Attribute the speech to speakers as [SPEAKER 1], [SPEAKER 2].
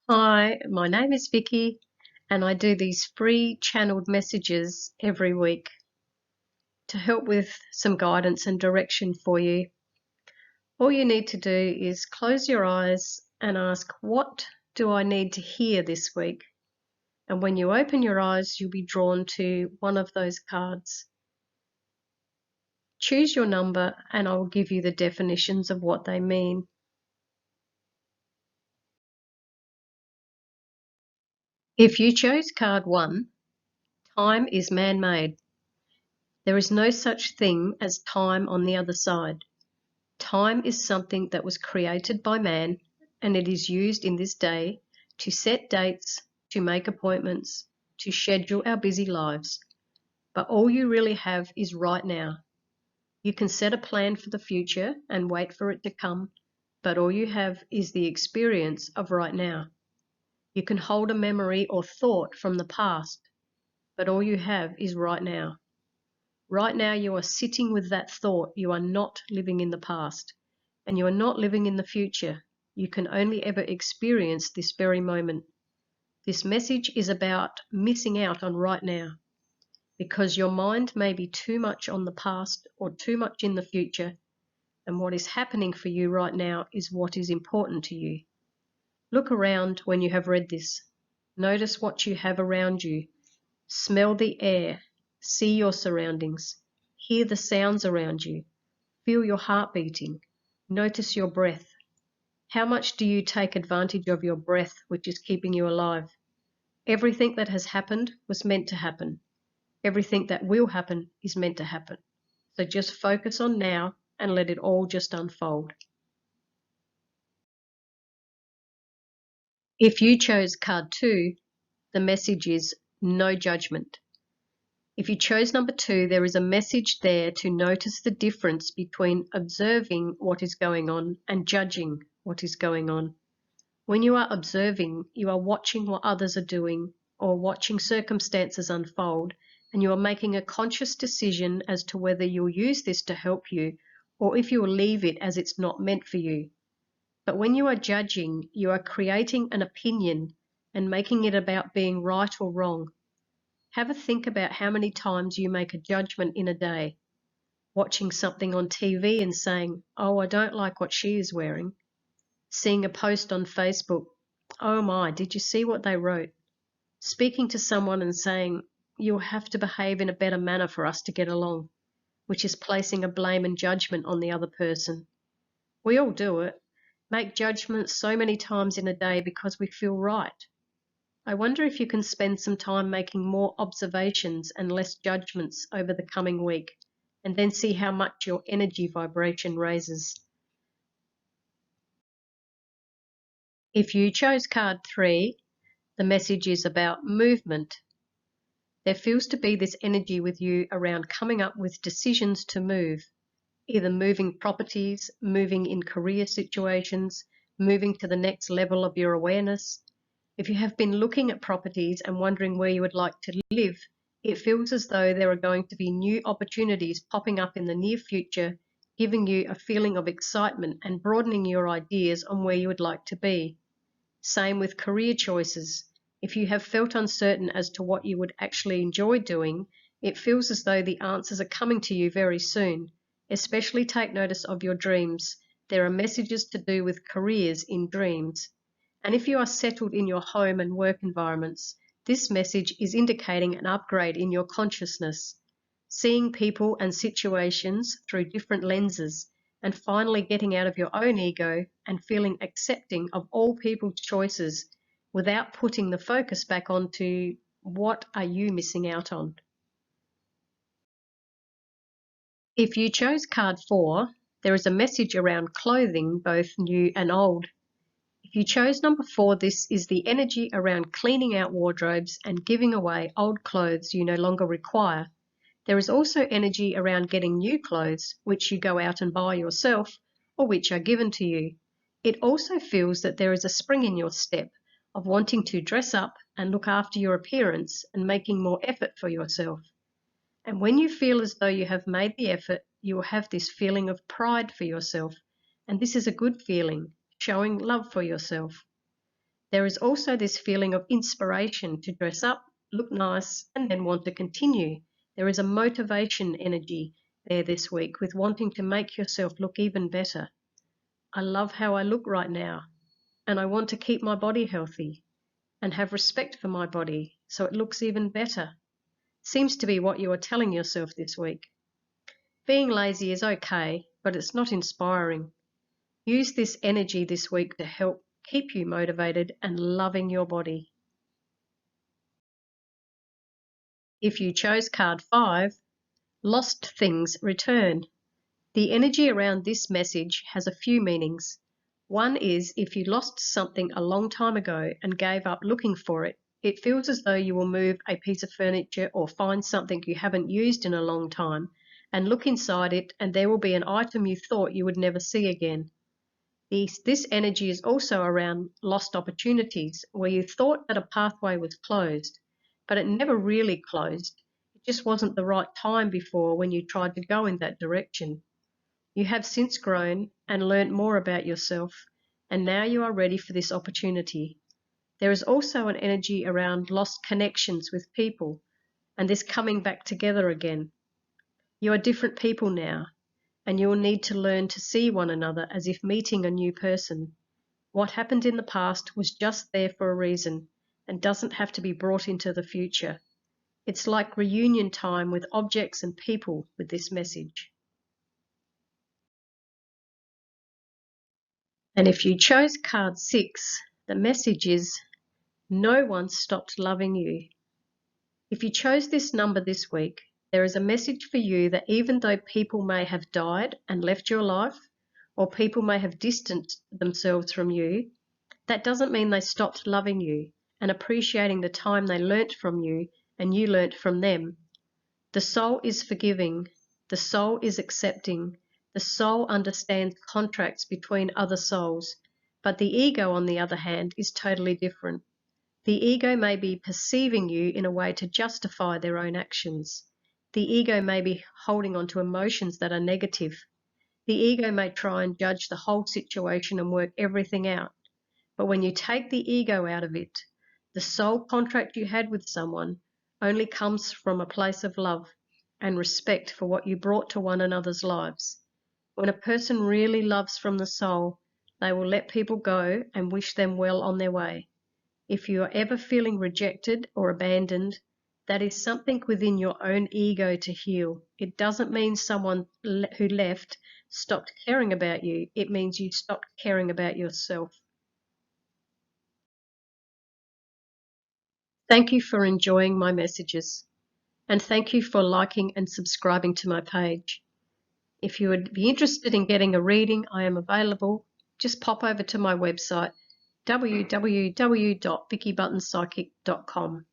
[SPEAKER 1] Hi, my name is Vicky, and I do these free channeled messages every week to help with some guidance and direction for you. All you need to do is close your eyes and ask, what do I need to hear this week? And when you open your eyes, you'll be drawn to one of those cards. Choose your number and I will give you the definitions of what they mean. If you chose card 1, time is man-made. There is no such thing as time on the other side. Time is something that was created by man, and it is used in this day to set dates, to make appointments, to schedule our busy lives. But all you really have is right now. You can set a plan for the future and wait for it to come, but all you have is the experience of right now. You can hold a memory or thought from the past, but all you have is right now. Right now you are sitting with that thought. You are not living in the past, and you are not living in the future. You can only ever experience this very moment. This message is about missing out on right now, because your mind may be too much on the past or too much in the future, and what is happening for you right now is what is important to you. Look around when you have read this. Notice what you have around you. Smell the air. See your surroundings. Hear the sounds around you. Feel your heart beating. Notice your breath. How much do you take advantage of your breath, which is keeping you alive? Everything that has happened was meant to happen. Everything that will happen is meant to happen. So just focus on now and let it all just unfold. If you chose card 2, the message is no judgment. If you chose number 2, there is a message there to notice the difference between observing what is going on and judging what is going on. When you are observing, you are watching what others are doing or watching circumstances unfold, and you are making a conscious decision as to whether you'll use this to help you or if you will leave it as it's not meant for you. But when you are judging, you are creating an opinion and making it about being right or wrong. Have a think about how many times you make a judgment in a day, watching something on TV and saying, "Oh, I don't like what she is wearing," seeing a post on Facebook, "Oh my, did you see what they wrote?" Speaking to someone and saying, "You'll have to behave in a better manner for us to get along," which is placing a blame and judgment on the other person. We all do it, make judgments so many times in a day because we feel right. I wonder if you can spend some time making more observations and less judgments over the coming week, and then see how much your energy vibration raises. If you chose card 3, the message is about movement. There feels to be this energy with you around coming up with decisions to move, either moving properties, moving in career situations, moving to the next level of your awareness. If you have been looking at properties and wondering where you would like to live, it feels as though there are going to be new opportunities popping up in the near future, giving you a feeling of excitement and broadening your ideas on where you would like to be. Same with career choices. If you have felt uncertain as to what you would actually enjoy doing, it feels as though the answers are coming to you very soon. Especially take notice of your dreams. There are messages to do with careers in dreams. And if you are settled in your home and work environments, this message is indicating an upgrade in your consciousness, seeing people and situations through different lenses, and finally getting out of your own ego and feeling accepting of all people's choices without putting the focus back onto what are you missing out on. If you chose card 4, there is a message around clothing, both new and old. If you chose number 4, this is the energy around cleaning out wardrobes and giving away old clothes you no longer require. There is also energy around getting new clothes, which you go out and buy yourself or which are given to you. It also feels that there is a spring in your step of wanting to dress up and look after your appearance and making more effort for yourself. And when you feel as though you have made the effort, you will have this feeling of pride for yourself. And this is a good feeling, showing love for yourself. There is also this feeling of inspiration to dress up, look nice, and then want to continue. There is a motivation energy there this week with wanting to make yourself look even better. I love how I look right now, and I want to keep my body healthy and have respect for my body so it looks even better. Seems to be what you are telling yourself this week. Being lazy is okay, but it's not inspiring. Use this energy this week to help keep you motivated and loving your body. If you chose card 5, lost things return. The energy around this message has a few meanings. One is if you lost something a long time ago and gave up looking for it, it feels as though you will move a piece of furniture or find something you haven't used in a long time and look inside it, and there will be an item you thought you would never see again. This energy is also around lost opportunities where you thought that a pathway was closed, but it never really closed. It just wasn't the right time before when you tried to go in that direction. You have since grown and learnt more about yourself, and now you are ready for this opportunity. There is also an energy around lost connections with people and this coming back together again. You are different people now, and you will need to learn to see one another as if meeting a new person. What happened in the past was just there for a reason and doesn't have to be brought into the future. It's like reunion time with objects and people with this message. And if you chose card 6, the message is, no one stopped loving you. If you chose this number this week, there is a message for you that even though people may have died and left your life, or people may have distanced themselves from you, that doesn't mean they stopped loving you and appreciating the time they learnt from you and you learnt from them. The soul is forgiving. The soul is accepting. The soul understands contracts between other souls. But the ego, on the other hand, is totally different. The ego may be perceiving you in a way to justify their own actions. The ego may be holding on to emotions that are negative. The ego may try and judge the whole situation and work everything out. But when you take the ego out of it, the soul contract you had with someone only comes from a place of love and respect for what you brought to one another's lives. When a person really loves from the soul, they will let people go and wish them well on their way. If you are ever feeling rejected or abandoned, that is something within your own ego to heal. It doesn't mean someone who left stopped caring about you. It means you stopped caring about yourself. Thank you for enjoying my messages, and thank you for liking and subscribing to my page. If you would be interested in getting a reading, I am available. Just pop over to my website, www.vickybuttonpsychic.com.